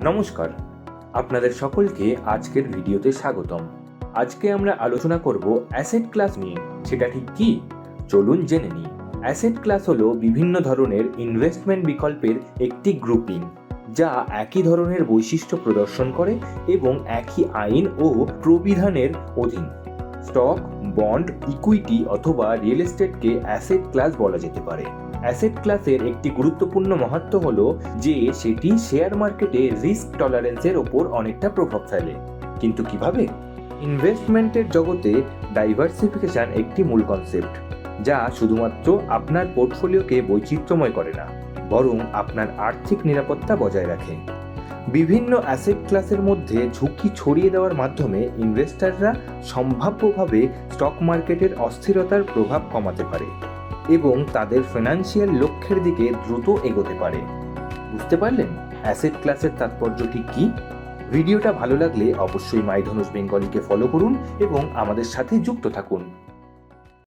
নমস্কার, আপনাদের সকলকে আজকের ভিডিওতে স্বাগতম। আজকে আমরা আলোচনা করব অ্যাসেট ক্লাস নিয়ে। সেটা ঠিক কি? চলুন জেনে নিই। অ্যাসেট ক্লাস হলো বিভিন্ন ধরনের ইনভেস্টমেন্ট বিকল্পের একটি গ্রুপিং, যা একই ধরনের বৈশিষ্ট্য প্রদর্শন করে এবং একই আইন ও প্রবিধানের অধীন। স্টক, বন্ড, ইকুইটি অথবা রিয়েল এস্টেটকে অ্যাসেট ক্লাস বলা যেতে পারে। অ্যাসেট ক্লাসের একটি গুরুত্বপূর্ণ মাহাত্ম্য হলো যে সেটি শেয়ার মার্কেটে রিস্ক টলারেন্সের ওপর অনেকটা প্রভাব ফেলে। কিন্তু কিভাবে? ইনভেস্টমেন্টের জগতে ডাইভার্সিফিকেশন একটি মূল কনসেপ্ট, যা শুধুমাত্র আপনার পোর্টফোলিওকে বৈচিত্র্যময় করে না, বরং আপনার আর্থিক নিরাপত্তা বজায় রাখে। বিভিন্ন অ্যাসেট ক্লাসের মধ্যে ঝুঁকি ছড়িয়ে দেওয়ার মাধ্যমে ইনভেস্টররা সম্ভাব্যভাবে স্টক মার্কেটের অস্থিরতার প্রভাব কমাতে পারে এবং তাদের ফিনান্সিয়াল লক্ষ্যের দিকে দ্রুত এগোতে পারে। বুঝতে পারলেন অ্যাসেট ক্লাসের তাৎপর্য ঠিক কী? ভিডিওটা ভালো লাগলে অবশ্যই মাই ধনুষ বেঙ্গলিকে ফলো করুন এবং আমাদের সাথে যুক্ত থাকুন।